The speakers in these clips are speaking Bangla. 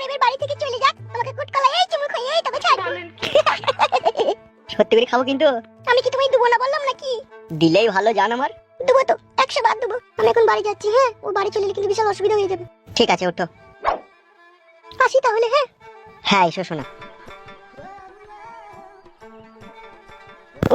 এবার বাড়ি থেকে চলে যাক, আমাকে কুটকলাই এই চুমু খাইয়ে তবে ছাড়বো। সত্যি করে খাবো কিন্তু। আমি কি তোমায় দেবো না বললাম নাকি? দিলেই ভালো, জান আমার। দেবো তো, 100 বার দেবো। আমি এখন বাড়ি যাচ্ছি। হ্যাঁ, ও বাড়ি চলে এলে কিন্তু বিশাল অসুবিধা হয়ে যাবে। ঠিক আছে, ওঠো। আসি তাহলে। হ্যাঁ হ্যাঁ, এসো শোনা।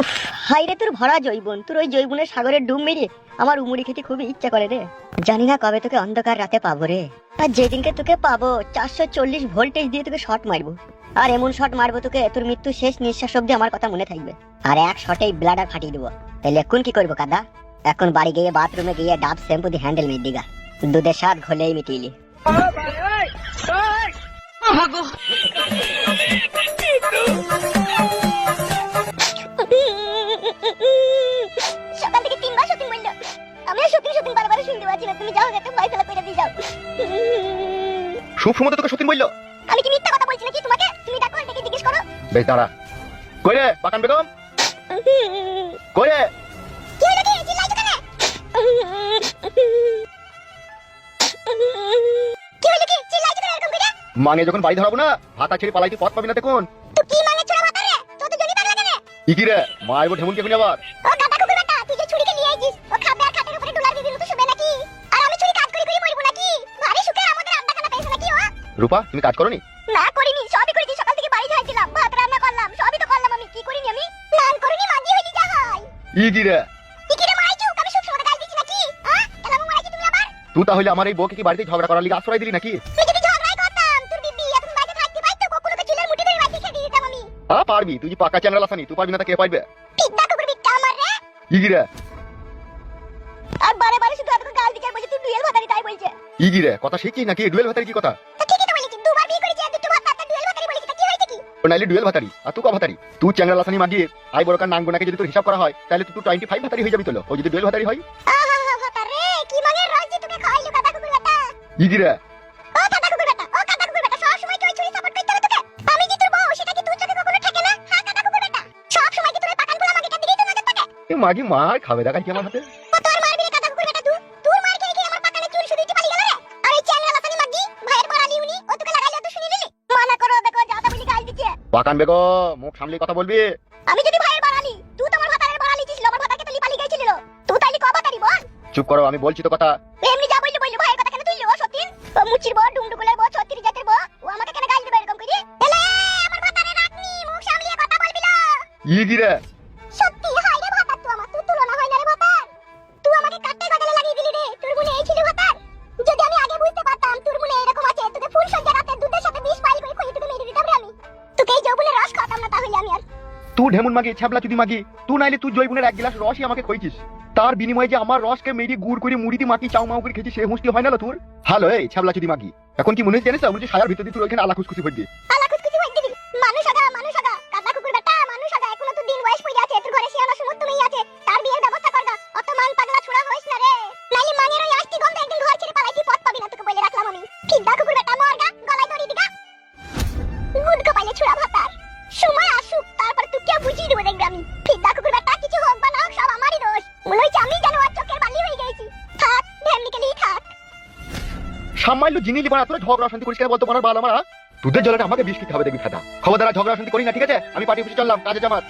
উফ, হাই রে তোর ভরা জৈবন, তোর ওই জৈবনের সাগরের ডুব মেরে আমার উমুড়ি খেতে খুবই ইচ্ছা করে রে। জানি না কবে তোকে অন্ধকার রাতে পাবো রে। আর যেদিনকে তোকে পাবো 440 ভোল্টেজ দিয়ে তোকে শট মারবো। আর এমন শট মারবো তোকে তোর মৃত্যু শেষ নিঃশ্বাস অব্দি আমার কথা মনে থাকবে। আর এক শটেই ব্লাডার ফাটিয়ে দেবো। তাহলে এখন কি করবো কাদা? এখন বাড়ি গিয়ে বাথরুমে গিয়ে ডাব শ্যাম্পু দিয়ে হ্যান্ডেল মেরে দিগা, দুধের স্বাদ ঘোলেই মিটিয়ে। সকাল থেকে 3 বার সত্যি বললো। আমিও সত্যি বারবার শুনতে পাচ্ছি না। তুমি যাও, একটা ফয়সালা করে দিয়ে যাও। সব সময় তোকে সত্যি বললো। আমি কি মিথ্যা কথা বলছি নাকি তোমাকে? তুমি ডাকো, ডেকে জিজ্ঞেস করো। বেশ দাঁড়া। কই রে বাকান বেগম? কই রে? কি হলো কি? চিল্লাইছো কেন? কি হলো কি? চিল্লাইছো কেন এরকম করে? মাঙে যখন বাড়ি ধরাবো না, ভাতা ছেড়ে পালাইতে পথ পাবি না দেখুন। তুই কি মানে ছোড়া মাথা রে? তোর তো জনি পাগলা কেন? কি রে মারবো ঢেমুন কে আবার? ও গাদা কুকুর বেটা, তুই যে ছুরিকে নিয়ে আইছিস, ও খাবে আর খাটের উপরে ডলার বিবির মতো শুবে নাকি? আর আমি ছুরি কাজ করে মরবো নাকি? ভারী সুখে আমাদের আড্ডাখানা পেয়েছে নাকি ও? রূপা তুমি কাজ করনি? না করিনি, সবই করেছি। সকাল থেকে বাড়ি যাইছিলাম, ভাত রান্না করলাম, সবই তো করলাম। আমি কি করিনি? আমি স্নান করিনি, মাঝি হইনি যা হয়। কি রে? কি রে মারাইছো? আমি সব সময় গাল দিছি নাকি? হ্যাঁ, কেলামু মারাইছো তুমি আবার? তুই তাহলে আমার এই বউকে কি বাড়িতে ঝগড়া করার লাগি আশ্রয় দিলি নাকি? তুই যদি ঝগড়াই করতাম, তোর বিবি এখন বাইরে থাকতে পারতো, কখনো চুলের মুঠি ধরে বাইরে খেয়ে দিতাম আমি। পারবি তুই যে পাকা চ্যানেল আসানি, তুই পারবি না তা কে পারবে? পিঠা কুকুর বিটটা আমার রে। কি রে? আর বারে বারে শুধু এতক্ষণ গাল দিকে বলছে তুই ডুয়েল ভাতারি, তাই বলছে। কি রে কথা শিখছিস নাকি? ডুয়েল ভাতারি কি কথা? তো ঠিকই তো বলেছি, দুবার বিয়ে করেছি আর দুটো ভাত ভাত ডুয়েল ভাতারি বলেছি, তা কি হয়েছে কি? ও নাইলে ডুয়েল ভাতারি আর তুই কা ভাতারি? তুই চ্যানেল আসানি মাগিয়ে আই বড়কার নাঙ্গনাকে যদি তোর হিসাব করা হয় তাহলে তুই 25 ভাতারি হয়ে যাবি। তোলো ও যদি ডুয়েল ভাতারি হয়। আহা ভাতারে, কি মাগের রস যে তোকে খাইলো গাদা কুকুর বেটা। কি রে? ও গাদা কুকুর বেটা, ও গাদা কুকুর বেটা, সব সময় কি ওই ছুরি সাপোর্ট করতে হবে তোকে? আমি যে তোর বউ, সেটা কি তোর চোখে কখনো ঠেকে না? হ্যাঁ গাদা কুকুর বেটা, সব সময় কি তোর পাকান পোলা মাগিটার দিকেই তো নজর থাকে? এ মাগি মার খাবে দেখা কি আমার হাতে? ও তোর মারবি রে গাদা কুকুর বেটা তুই? তোর মার খেয়ে খেয়ে আমার পাকানে চুল শুধু ইটি পালিয়ে গেল রে। আর এই চ্যানেল আসানি মাগি ভাইয়ের মারালি উনি, ও তোকে লাগাইলো তো শুনি নিলি? মানা করো, দেখো যাদা বলি গাল দিচ্ছে। বাকান বেগম মুখ সামলে কথা বলবি। আমি যদি ভাইয়ের মারালি, তুই তো আমার ভাতারের মারালি ছিল, আমার ভাতারকে তো লিপালি গেছিল। তুই তাইলি ক ভাতারি বল? চুপ করো আমি বলছি তো কথা। এমনি যা বললি ভাইয়ের কথা কেন তুইলি? ও সতীন, ও মুচির বউ, ডুমডুগুলের বউ, 36 জাতের বউ, ও আমাকে কেন গাল দিবে এরকম করে? এলে আমার ভাতারে রাখনি, মুখ সামলিয়ে কথা বলবি না। কি রে? সত্যি হাই রে ভাতার, তুই আমার তুই তুলনা হয় না রে ভাতার। তুই আমাকে কাটতে গজালে লাগিয়ে দিলি রে। তোর মনে এই ছিল ভাতার? যদি আমি আগে বুঝতে পারতাম তোর মনে এরকম আছে, তোকে ফুল সজ্জা রাতে দুধের সাথে 20 পাইল করে খুঁজে তোকে মেরে দিতাম রে আমি। তোকে এই যৌবনের রস খাওয়াতাম না তাহলে আমি আর। তুই ঢেমুন মাগি ছাবলা চুদি মাগি, তুই নাইলে তুই জয়গুনের 1 গ্লাস রসই আমাকে কইছিস। তার বিনিময়ে যে আমার রসকে মেরি গুড় করে মুড়িতে মাখি চাও মাও করে খেয়েছি, সে হুঁশটি হয় না তোর? হ্যালো এই ছাবলা চুদি মাগি, এখন কি মনে হচ্ছে জানিস? মনে হচ্ছে সায়ার ভিতর দিয়ে তুই ওইখানে আলা খুশখুশি ভর দিয়ে। আলা কুচকুচি হই দিবি। মানুষ আগা কাদা কুকুর বেটা, মানুষ আগা, এখনো তো দিন বয়স পড়ে আছে। তোর ঘরে শিয়ানা সমত তুমি আছে, তার বিয়ের ব্যবস্থা করগা। অত মান পাগলা ছুড়া হইস না রে, নাইলে মাঙের ওই আষ্টি গন্ধ একদিন ঘর ছেড়ে পালাইতি পথ পাবি না। তোকে বলে রাখলাম আমি। কিডা কুকুর বেটা মরগা, গলায় দড়ি দিগা। গুড কপালে ছুড়া ভাতার। সময় আসুক তারপর তুই কে বুঝিয়ে দেবো দেখবি আমি। কিডা কুকুর বেটা, কিছু হোক বা না হোক সব আমারই দোষ। মনে হচ্ছে আমি যেন আর চোখের বালি হয়ে গেছি। থাক ঢেমনিকেলি থাক। সামাইলো জিনি লিবা তোরা ঝগড়া শান্তি করিস কেন বলতো? মারার বাল আমার তোদের জ্বালাটা আমাকে বিষ খেতে হবে দেখবি ফাটা। খবরদার ঝগড়া শান্তি করি না, ঠিক আছে? আমি পার্টি অফিসে চললাম, কাজে জামাত।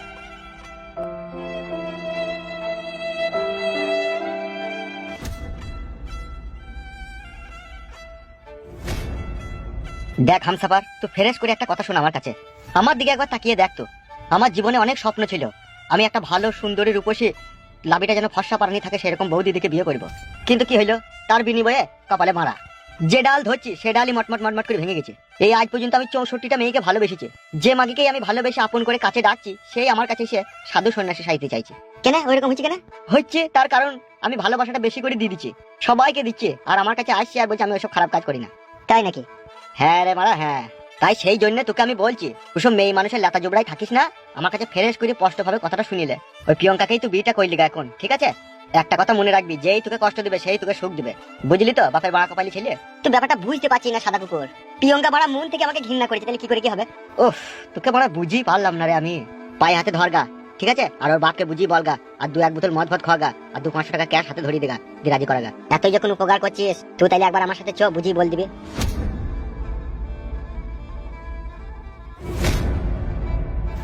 দেখ হামসাফার, তুই ফ্রেশ করে একটা কথা শোন আমার কাছে। আমার দিকে একবার তাকিয়ে দেখ তো। আমার জীবনে অনেক স্বপ্ন ছিল, আমি একটা ভালো সুন্দরী রূপসী লাবিটা যেন ফর্সা পারানি থাকে সেরকম বউ দিদিকে বিয়ে করব। কিন্তু কি হইলো? তার বিনিময়ে কপালে মারা। যে ডাল ধরছি সে ডালই মটমট মটমট করে ভেঙে গেছে। এই আজ পর্যন্ত আমি 64টা মেয়েকে ভালোবেসেছি। যে মাগিকেই আমি ভালোবেসে আপন করে কাছে ডাকছি, সেই আমার কাছে এসে সাধু সন্ন্যাসী সাইতে চাইছে। কেন ওইরকম হচ্ছে? কেন হচ্ছে? তার কারণ আমি ভালোবাসাটা বেশি করে দিয়ে দিচ্ছি, সবাইকে দিচ্ছি, আর আমার কাছে আসছে আর বলছে আমি ওইসব খারাপ কাজ করি না। তাই নাকি? হ্যাঁ রে মারা, হ্যাঁ। তাই সেই জন্য তোকে আমি বলছি, ওসব মেয়ে মানুষের লেতা জোবড়াই থাকিস না। আমার কাছে ফ্রেশ করে স্পষ্ট ভাবে কথাটা শুনিলে। ওই প্রিয়ঙ্কাকেই তুই বিয়েটা করলি গা এখন, ঠিক আছে? একটা কথা মনে রাখবি, যেই তোকে কষ্ট দিবে সেই তোকে সুখ দিবে, বুঝলি তো? বাপের বাড়া কপালি ছেলে। তুই ব্যাপারটা বুঝতে পারছি না সাদা কুকুর। প্রিয়ঙ্কা বাড়া মন থেকে আমাকে ঘৃণা করেছে, তাহলে কি করে কি হবে? ওহ, তোকে বাড়া বুঝি পারলাম না রে আমি। পায়ে হাতে ধরগা, ঠিক আছে? আর ওর বাপকে বুঝি বলগা, আর 2-1 বোতল মদ ফদ খাওয়াগা, আর 200-500 টাকা ক্যাশ হাতে ধরিয়ে দেগা, দিয়ে রাজি করাগা। এতই যখন উপকার করছিস তুই, তাইলে একবার আমার সাথে চ, বুঝি বল দিবি।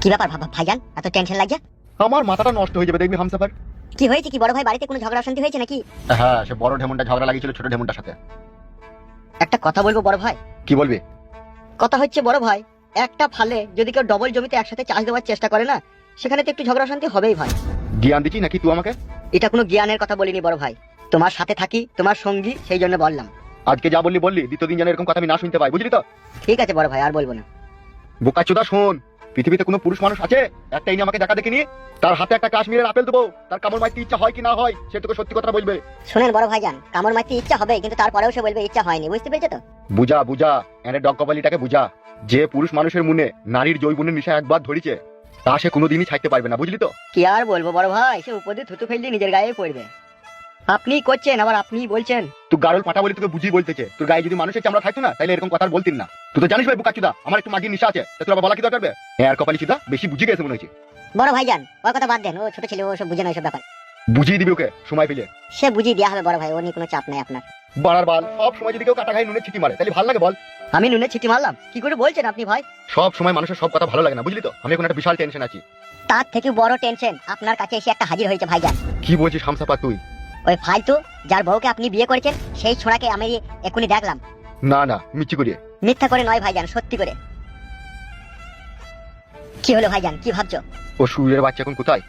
কি ব্যাপার ভাইজান, এত টেনশন লাগছে? আমার মাথাটা নষ্ট হয়ে যাবে দেখবি হামসাফার। কি হয়েছে কি বড় ভাই, বাড়িতে কোনো ঝগড়া অশান্তি হয়েছে নাকি? হ্যাঁ, সে বড় ঢেমনটা ঝগড়া লাগিয়েছিল ছোট ঢেমনটার সাথে। একটা কথা বলবো বড় ভাই। কি বলবি? কথা হচ্ছে বড় ভাই, একটা ফালে যদি কেউ ডবল জমিতে একসাথে চাষ দেওয়ার চেষ্টা করে না, সেখানে তো একটু ঝগড়া অশান্তি হবেই ভাই। জ্ঞান দিচ্ছি নাকি তুই আমাকে? এটা কোনো জ্ঞানের কথা বলিনি বড় ভাই, তোমার সাথে থাকি, তোমার সঙ্গী, সেই জন্য বললাম। আজকে যা বললি দ্বিতীয় দিন যেন এরকম কথা আমি না শুনতে পাই, বুঝলি তো? ঠিক আছে বড় ভাই, আর বলবো না। বোকাচোদা শোন, পৃথিবীতে কোনো পুরুষ মানুষ আছে একটা ইনি আমাকে দেখা দেখিনি তার হাতে একটা কাশ্মীরের আপেল দেবো, তার কামড় মারতে ইচ্ছা হয় কি না হয় সে তোকে সত্যি কথা বলবে। শুনেন বড় ভাইজান, কামড় মারতে ইচ্ছা হবে, কিন্তু তারপরেও সে বলবে ইচ্ছা হয়নি, বুঝতে পেরেছো তো? বুঝা এনে ডগ কপালিটাকে বুঝা, যে পুরুষ মানুষের মনে নারীর জৈবনের নেশা একবার ধরেছে তা সে কোনোদিনই ছাড়তে পারবে না, বুঝলি তো? কি আর বলবো বড় ভাই, সে উপর দিয়ে থুতু ফেললে নিজের গায়ে পড়বে। আপনি করছেন আবার আপনি বলছেন। তুই গারল পাটা বলে তোকে বুঝিয়ে বলতেছে, তোর গায়ে যদি মানুষের চামড়া থাকতো না তাহলে এরকম কথা আর বলতিন না। তুই তো জানিস ভাই বোকাচোদা আমার একটু মাগির নেশা আছে, তা তোর আবার বলা কি দরকার? হ্যাঁ, আর কপালি চোদা বেশি বুঝে গেছে মনে হচ্ছে। বড় ভাইজান ওর কথা বাদ দেন, ও ছোট ছেলে, ও সব বুঝে না এসব ব্যাপার। বুঝিয়ে দিবি ওকে সময় পেলে। সে বুঝিয়ে দেওয়া হবে বড় ভাই, ও নিয়ে কোনো চাপ নাই আপনার। বাড়ার বাল, সব সময় যদি কেউ কাটা খাই নুনের ছিটি মারে তাহলে ভালো লাগে বল? আমি নুনে ছিটি মারলাম? কি করে বলছেন আপনি ভাই? সব সময় মানুষের সব কথা ভালো লাগে না, বুঝলি তো? আমি এখন একটা বিশাল টেনশন আছি। তার থেকে বড় টেনশন আপনার কাছে এসে একটা হাজির হয়েছে ভাইজান। কি বলছিস হামসাপা তুই? ওই ফালতু যার বউকে আপনি বিয়ে করেছেন সেই ছোড়াকে আমি এখনই দেখলাম। না মিচ্ছি করিয়ে। মিথ্যা করে নয় ভাইজান, সত্যি করে। কি হলো ভাইজান, কি ভাবছো? ও সুরের বাচ্চা এখন কোথায়?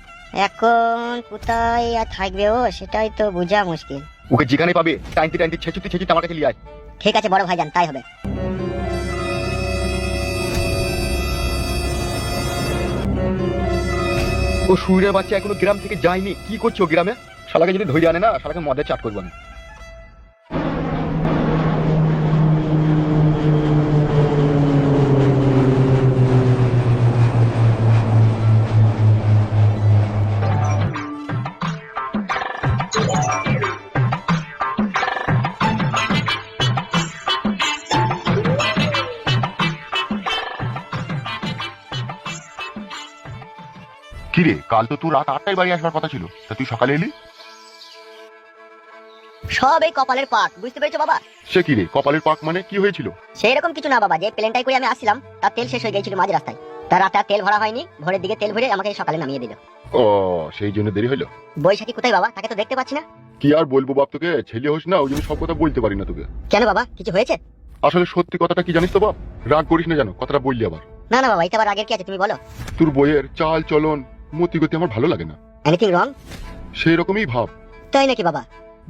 এখন কোথায় আর থাকবে ও, সেটাই তো বোঝা মুশকিল। ওকে যেখানে পাবে টাইনতে ছেচুতে আমার কাছে লিয়ে আয়। ঠিক আছে বড় ভাইজান, তাই হবে। ও সুরের বাচ্চা এখনো গ্রাম থেকে যায়নি, কি করছো গ্রামে? শালাকে যদি ধরে আনে না, শালাকে মদের চাট করবো আমি। কিরে, কাল তো তুই রাত 8টায় বাড়ি আসবার কথা ছিল, তা তুই সকালে এলি? সব এই কপালের পাক, বুঝতে পেরেছো বাবা? সে কি রে, কপালের পাক মানে কি হয়েছিল? সেই রকম কিছু না বাবা, যে প্লেনটাই করে আমি আসছিলাম তার তেল শেষ হয়ে গেছিল মাঝ রাস্তায়। তার রাতে আর তেল ভরা হয়নি, ভোরের দিকে তেল ভরে আমাকে সকালে নামিয়ে দিল। ও, সেই জন্য দেরি হলো। বৈশাখী কোথায় বাবা, তাকে তো দেখতে পাচ্ছি না। কি আর বলবো বাপ তোকে, ছেলে হোস না ওই জন্য সব কথা বলতে পারি না তোকে। কেন বাবা, কিছু হয়েছে? আসলে সত্যি কথাটা কি জানিস তো বাপ, রাগ করিস না জানো কথাটা বললি আবার। না না বাবা, এটা আবার আগের কি আছে তুমি বলো। তোর বইয়ের চাল চলন মতিগতি আমার ভালো লাগে না। Anything wrong? সেই রকমই ভাব। তাই নাকি বাবা?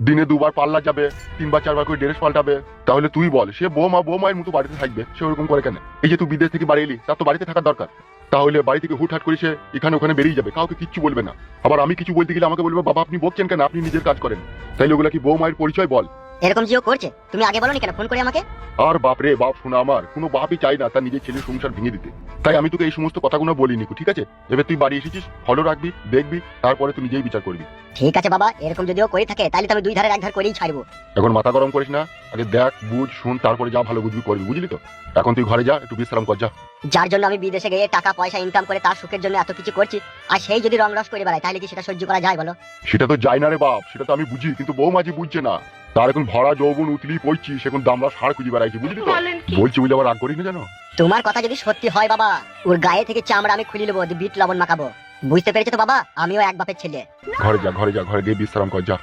দিনে 2বার পাল্লা যাবে, 3বার 4বার করে ড্রেস পাল্টাবে, তাহলে তুই বল সে বৌমায়ের মতো বাড়িতে থাকবে? সে ওরকম করে কেন? এই যে তুই বিদেশ থেকে বাড়ি এলি, তার তো বাড়িতে থাকার দরকার। তাহলে বাড়ি থেকে হুটহাট করে সে এখানে ওখানে বেরিয়ে যাবে, কাউকে কিচ্ছু বলবে না। আবার আমি কিছু বলতে গেলে আমাকে বলবে বাবা আপনি বকছেন কেন, আপনি নিজের কাজ করেন। তাইলে ওগুলা কি বৌমায়ের পরিচয় বল? এরকম জিও করছে, তুমি আগে বলনি কেন ফোন করে আমাকে? আর বাপরে বাপ, শোনা আমার কোনো বাপই চাই না তার নিজের ছেলের সংসার ভেঙে দিতে। তাই আমি তোকে এই সমস্ত কথাগুলো বলিনি, ঠিক আছে? এবার তুই বাড়ি এসেছিস, ফলো রাখবি, দেখবি, তারপরে তুই নিজেই বিচার করবি। ঠিক আছে বাবা, এরকম যদিও করে থাকে তাহলে তো আমি দুই ধারের এক ধার করেই ছাড়বো। এখন মাথা গরম করিস না, আগে দেখ বুঝ শুন, তারপরে যা ভালো বুঝবি করবি, বুঝলি তো? এখন তুই ঘরে যা, একটু বিশ্রাম কর যা। যার জন্য আমি বিদেশে গিয়ে টাকা পয়সা ইনকাম করে তার সুখের জন্য এত কিছু করছি, আর সেই যদি রং রস করে বেড়ায় তাহলে কি সেটা সহ্য করা যায় বলো? সেটা তো যায় না রে বাপ, সেটা তো আমি বুঝি, কিন্তু বৌমাজি বুঝছে না। তার এখন ভরা যৌবন উতলি পড়ছি, সেখন দামড়া সার খুঁজে বেড়াইছি, বুঝলি তো? বলছি বুঝলে আবার রাগ করিস না জানো। তোমার কথা যদি সত্যি হয় বাবা, ওর গায়ে থেকে চামড়া আমি খুলে নেবো, বিট লবণ মাখাবো, বুঝতে পেরেছো তো বাবা? আমিও এক বাপের ছেলে। ঘরে যা ঘরে গিয়ে বিশ্রাম কর যা।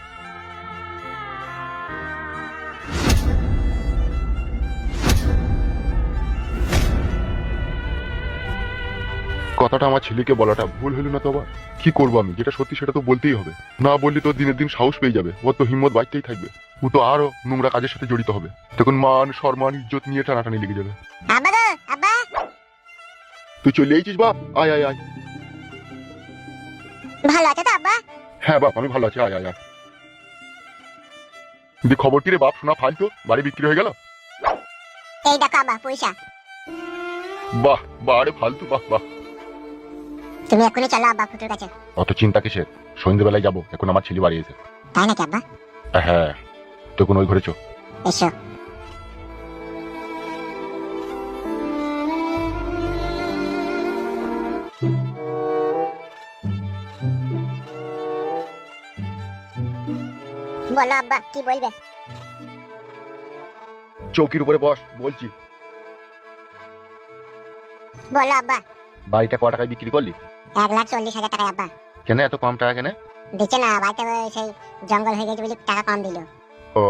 কথাটা আমার ছেলেকে বলাটা ভুল হলো না তো আবার? কি করবো আমি, যেটা সত্যি সেটা তো বলতেই হবে। না বললে তো দিনের দিন সাহস পেয়ে যাবে, ওর তো হিম্মত বাড়তেই থাকবে। ও তো আরো নোংরা কাজের সাথে জড়িত হবে, তখন মান সম্মান ইজ্জত নিয়ে টানাটানি লেগে যাবে। আব্বা তুই চলে এসেছিস বাপ, আয় আয় আয়। ভালো আছে তো আব্বা? হ্যাঁ বাপ আমি ভালো আছি, আয় আয় আয়। দি খবর কি রে বাপ, শোনা ফালতু বাড়ি বিক্রি হয়ে গেল? এই দেখো আব্বা পয়সা। বাহ বাহ রে ফালতু, বাহ বাহ। তুমি এখনই চলো আব্বা ফুটুর কাছে। অত চিন্তা কিসের, সন্ধ্যেবেলায় যাবো, এখন আমার ছেলে বাড়ি এসে। তাই নাকি আব্বা? হ্যাঁ, তখন ওই ঘরে চো। এসো। বলো আব্বা কি বলবে? চৌকির উপরে বস, বলছি। বলো আব্বা। বাড়িটা ক টাকায় বিক্রি করলি? 1,40,000 টাকা আব্বা। কেন এত কম টাকা কেন? দিচ্ছে না, বাড়িতে সেই জঙ্গল হয়ে গেছে বলে টাকা কম দিল। ও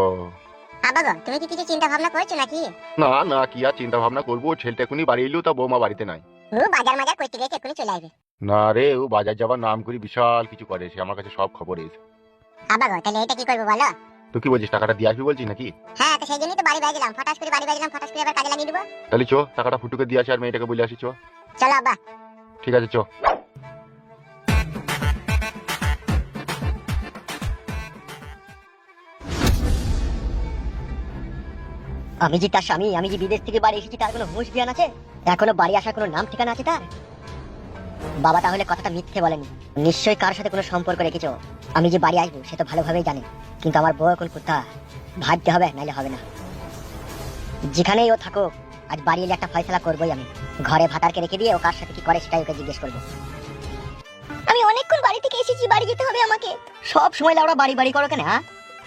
আব্বা গো, তুমি কি কিছু চিন্তা ভাবনা করছো নাকি? না না, কি আর চিন্তা ভাবনা করবো, ছেলেটা এখনই বাড়ি এলো, তা বৌমা বাড়িতে নাই। ও বাজার মাজার করতে গেছে, এক্ষুনি চলে আসবে। না রে, ও বাজার যাবার নাম করে বিশাল কিছু করে, সে আমার কাছে সব খবর এসে। আব্বা গো, তাহলে এটা কি করবো বলো? তুই কি বলছিস, টাকাটা দিয়ে আসবি বলছিস নাকি? হ্যাঁ, তো সেই জন্যই তো বাড়ি বাজলাম, ফটাস করে বাড়ি বাজলাম, ফটাস করে আবার কাজে লাগিয়ে দেবো। তাহলে চো, টাকাটা ফুটুকে দিয়ে আসি আর মেয়েটাকে বলে আসি, চো। চলো আব্বা। ঠিক আছে, চো। আমি যে তার স্বামী, আমি যে বিদেশ থেকে বাড়ি এসেছি, তার কোনো হুঁশ জ্ঞান আছে? এখনো বাড়ি আসার কোনো নাম ঠিকানা আছে তার? বাবা তাহলে কথাটা মিথ্যে বলেনি, নিশ্চয়ই কার সাথে কোনো সম্পর্ক রেখেছো। আমি যে বাড়ি আসবো সে তো ভালোভাবেই জানে, কিন্তু আমার বউ এখন কোথা, ভাবতে হবে, নাইলে হবে না। যেখানেই ও থাকুক, আজ বাড়ি এলে একটা ফয়সালা করবোই আমি। ঘরে ভাতারকে রেখে দিয়ে ও কার সাথে কি করে সেটাই ওকে জিজ্ঞেস করবো। আমি অনেকক্ষণ বাড়ি থেকে এসেছি, বাড়ি যেতে হবে আমাকে। সব সময় লাউড়া বাড়ি বাড়ি করো কেন? হ্যাঁ,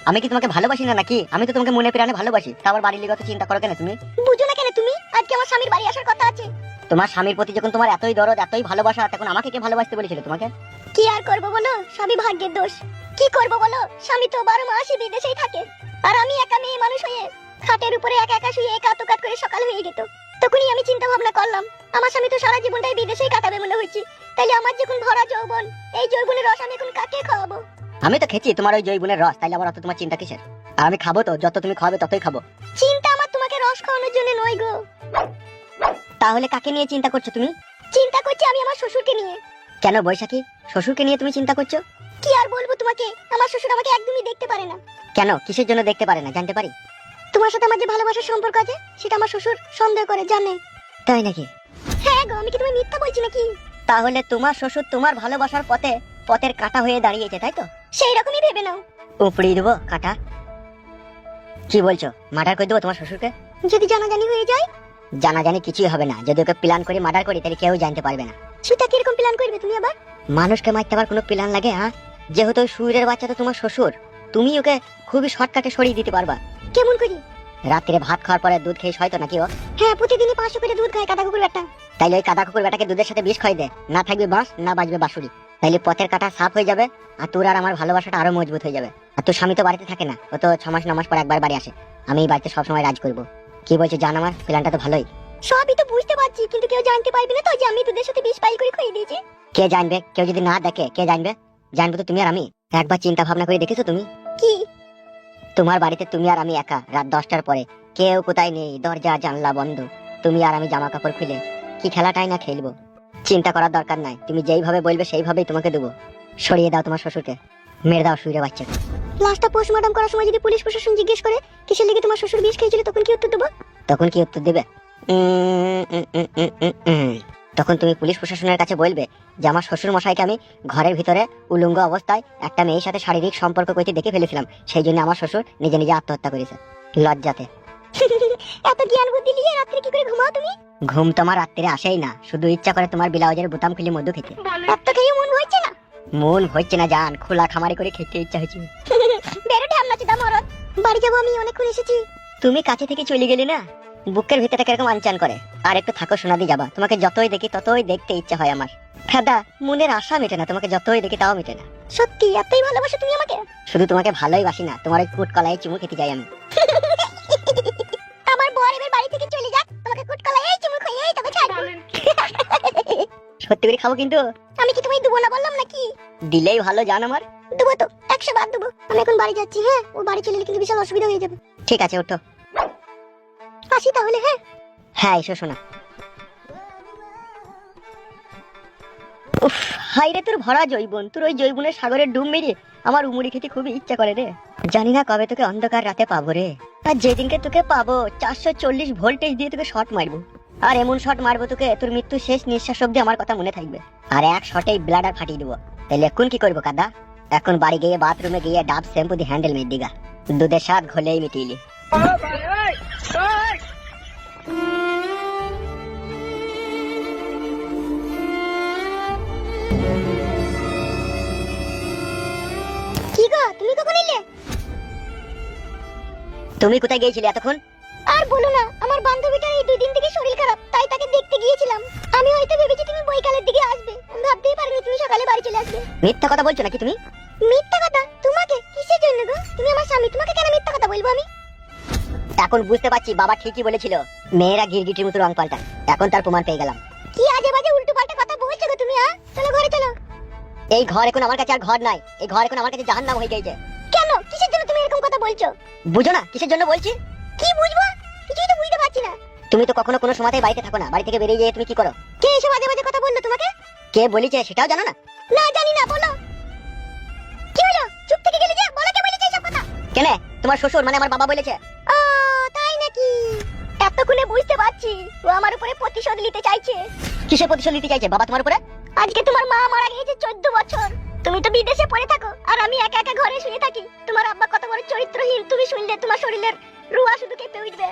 আমি কি তোমাকে ভালোবাসি না নাকি? আমি তো তোমাকে মনে প্রাণে ভালোবাসি, তা আবার বাড়ির লিগে তো চিন্তা করো কেন তুমি? বুঝো না কেন তুমি? আজকে আমার স্বামীর বাড়ি আসার কথা আছে। তোমার স্বামীর প্রতি যখন তোমার এতই দরদ, এতই ভালোবাসা, তখন আমাকে কে ভালোবাসতে বলেছিল তোমাকে? কি আর করবো বলো, সবই ভাগ্যের দোষ। কি করবো বলো, স্বামী তো 12 মাসই বিদেশেই থাকে, আর আমি একা মেয়ে মানুষ হয়ে খাটের উপরে একা একা শুয়ে একা তো কাট করে সকাল হয়ে যেত। তখনই আমি চিন্তা ভাবনা করলাম, আমার স্বামী তো সারা জীবনটাই বিদেশেই কাটাবে মনে হচ্ছে, তাইলে আমার যখন ভরা যৌবন, এই যৌবনের রস আমি এখন কাকে খাওয়াবো? আমি তো খেয়েছি তোমার ওই জৈবনের রস, তাইলে আবার অত তোমার চিন্তা কিসের? আর আমি খাবো তো, যত তুমি খাবে ততই খাবো। চিন্তা আমার তোমাকে রস খাওয়ানোর জন্য নয় গো। তাহলে কাকে নিয়ে চিন্তা করছো তুমি? চিন্তা করছি আমি আমার শ্বশুরকে নিয়ে। কেন বৈশাখী, শ্বশুরকে নিয়ে তুমি চিন্তা করছো? কি আর বলবো তোমাকে, আমার শ্বশুর আমাকে একদমই দেখতে পারে না। কেন, কিসের জন্য দেখতে পারে না জানতে পারি? তোমার সাথে আমার যে ভালোবাসার সম্পর্ক আছে, সেটা আমার শ্বশুর সন্দেহ করে, জানে। তাই নাকি? হ্যাঁ গো, আমি কি তুমি মিথ্যা বলছি নাকি? তাহলে তোমার শ্বশুর তোমার ভালোবাসার পথে পথের কাঁটা হয়ে দাঁড়িয়েছে, তাই তো? সেই রকমই ভেবে নাও। উপড়িয়ে দেবো কাঁটা? কি বলছো, মার্ডার করে দেবো তোমার শ্বশুরকে? যদি জানাজানি হয়ে যায়? জানাজানি কিছুই হবে না, যদি ওকে প্ল্যান করে মার্ডার করি তাহলে কেউ জানতে পারবে না। সেটা কিরকম প্ল্যান করবে তুমি আবার? মানুষকে মারতে আবার কোনো প্ল্যান লাগে? হ্যাঁ, যেহেতু সুরের বাচ্চা তো তোমার শ্বশুর, তুমি ওকে খুবই শর্টকাটে সরিয়ে দিতে পারবা। কেমন করি? রাত্রে ভাত খাওয়ার পরে দুধ খেয়ে হয়তো নাকি ও? হ্যাঁ, প্রতিদিনই 500 করে দুধ খায় কাটা কুকুর একটা। তাইলে ওই কাদা কুকুর বেটাকে দুধের সাথে বিষ খাই দে, না থাকবে বাঁশ, না বাজবে বাঁশুরি। তাইলে পথের কাটা সাফ হয়ে যাবে, আর তোর আর আমার ভালোবাসাটা আরো মজবুত হয়ে যাবে। আর তোর স্বামী তো বাড়িতে থাকে না, ও তো 6 মাস 9 মাস পর একবার বাড়ি আসে। আমি এই বাড়িতে সবসময় রাজ করবো। কি বলছো জান, আমার প্ল্যানটা তো ভালোই। সবই তো বুঝতে পারছি, কিন্তু কেউ জানতে পারবে না তো যে আমি দুধের সাথে বিষ পাইল করে খাইয়ে দিয়েছি? কে জানবে? কেউ যদি না দেখে কে জানবে? জানবো তো তুমি আর আমি। একবার চিন্তা ভাবনা করে দেখেছো তুমি? কি? তোমার বাড়িতে তুমি আর আমি একা, রাত 10টার পরে কেউ কোথায় নেই, দরজা জানলা বন্ধ, তুমি আর আমি জামা কাপড় খুলে কি খেলাটাই না খেলবো। চিন্তা করার দরকার নাই, তুমি যেইভাবে বলবে সেইভাবেই তোমাকে দেবো। সরিয়ে দাও তোমার শ্বশুরকে, মেরে দাও শুইরে বাচ্চাকে। লাস্টটা পোস্টমর্টম করার সময় যদি পুলিশ প্রশাসন জিজ্ঞেস করে কিসের লেগে তোমার শ্বশুর বিষ খেয়েছিল, তখন কি উত্তর দেবো? তখন কি উত্তর দেবে? তখন তুমি পুলিশ প্রশাসনের কাছে বলবে যে আমার শ্বশুর মশাইকে আমি ঘরের ভিতরে উলঙ্গ অবস্থায় একটা মেয়ের সাথে শারীরিক সম্পর্ক করতে দেখে ফেলেছিলাম, সেই জন্য আমার শ্বশুর নিজে নিজে আত্মহত্যা করেছে লজ্জাতে। এত জ্ঞান বুদ্ধি নিয়ে রাত্রে কি করে ঘুমাও তুমি? ঘুম তোমার রাত্রে আসেই না, শুধু ইচ্ছা করে তোমার ব্লাউজের বোতাম খুলে মধু খেতে। এত খেয়ে মন হচ্ছে না? মন হচ্ছে না জান, খোলা খামারি করে খেতে ইচ্ছা হয়েছে। বেরো ঢামনা চোদা মরদ। বাড়ি যাবো, আমি অনেকক্ষণ এসেছি। তুমি কাছে থেকে চলে গেলে না, বুকের ভিতরটা কিরকম আনচান করে। আর একটু থাকো, শোনা দিয়ে যাবা। তোমাকে যতই দেখি ততই দেখতে ইচ্ছা হয় আমার। ফেদা, মনের আশা মেটে না, তোমাকে যতই দেখি তাও মেটে না। সত্যি এতই ভালোবাসো তুমি আমাকে? শুধু তোমাকে ভালোই বাসি না, তোমার ওই কুট কলাই চুমু খেতে যাই আমি। আমার বর এবার বাড়ি থেকে চলে যাক, তোমাকে কুটকলা এই চুমু খাইয়ে তবে ছাড়বো। সত্যি করে খাবো কিন্তু। আমি কি তোমায় দেবো না বললাম নাকি? দিলেই ভালো জান আমার। দেবো তো, 100 বার দেবো। আমি এখন বাড়ি যাচ্ছি। হ্যাঁ, ও বাড়ি চলে এলে কিন্তু বিশাল অসুবিধা হয়ে যাবে। ঠিক আছে, ওঠো। আসি তাহলে। হ্যাঁ হ্যাঁ, এসো শোনা। উফ, হাই রে তোর ভরা জৈবন, তোর ওই জৈবনের সাগরের ডুব মেরে আমার উমুড়ি খেতে খুবই ইচ্ছা করে রে। জানি না কবে তোকে অন্ধকার রাতে পাবো রে। আর যেদিনকে তোকে পাবো 440 ভোল্টেজ দিয়ে তোকে শট মারবো। আর এমন শট মারবো তোকে তোর মৃত্যু শেষ নিঃশ্বাস অব্দি আমার কথা মনে থাকবে। আর এক শটেই ব্লাডার ফাটিয়ে দেবো। তাহলে এখন কি করবো কাদা? এখন বাড়ি গিয়ে বাথরুমে গিয়ে ডাব শ্যাম্পু দিয়ে হ্যান্ডেল মেরে দিগা, দুধের স্বাদ ঘোলেই মিটিয়ে। কি গো, তুমি কখন এলে? তুমি কোথায় গিয়েছিলে এতক্ষণ? আর বলো না, আমার বান্ধবীটার এই 2 দিন থেকে শরীর খারাপ, তাই তাকে দেখতে গিয়েছিলাম। আমি হয়তো ভেবেছি তুমি বই মিথ্যা কথা বলছো নাকি তুমি? মিথ্যা কথা? তোমাকে কিসের জন্য গো? তুমি আমার স্বামী, তোমাকে কেন মিথ্যা কথা বলবো আমি? এখন বুঝতে পারছি বাবা ঠিকই বলেছিল, মেয়েরা গিরগিটির মতো রং পাল্টায়। এখন তার প্রমাণ পেয়ে গেলাম। কি আজে বাজে উল্টো পাল্টা কথা বলছো গো তুমি? চলো ঘরে চলো। এই ঘর এখন আমার কাছে আর ঘর নাই, এই ঘর এখন আমার কাছে জাহান্নাম হয়ে গেছে। কেন? কিসের জন্য তুমি এরকম কথা বলছো? বুঝো না কিসের জন্য বলছি? কি বুঝবো? কিছুই তো বুঝতে পারছি না। তুমি তো কখনো কোনো সময়তেই বাড়িতে থাকো না, বাড়ি থেকে বেরিয়ে গিয়ে তুমি কি করো? কে এসব আজে বাজে কথা বললো তোমাকে? কে বলেছে সেটাও জানো না? না জানি না, বলো। কি হলো? চুপ থেকে গেলে যে? বলো কে বলেছে এসব কথা? কেন? তোমার শ্বশুর মানে আমার বাবা বলেছে। ও তাই নাকি? এতক্ষণে বুঝতে পারছি ও আমার উপরে প্রতিশোধ নিতে চাইছে। কিসের প্রতিশোধ নিতে চাইছে বাবা তোমার উপরে? আজকে তোমার মা মারা গিয়েছে 14 বছর। তুমি তো বিদেশে পড়ে থাকো আর আমি একা একা ঘরে শুয়ে থাকি। তোমার আব্বা কত বড় চরিত্রহীন, তুমি শুনলে তোমার শরীরের রুয়া শুধু কেঁপে উঠবে।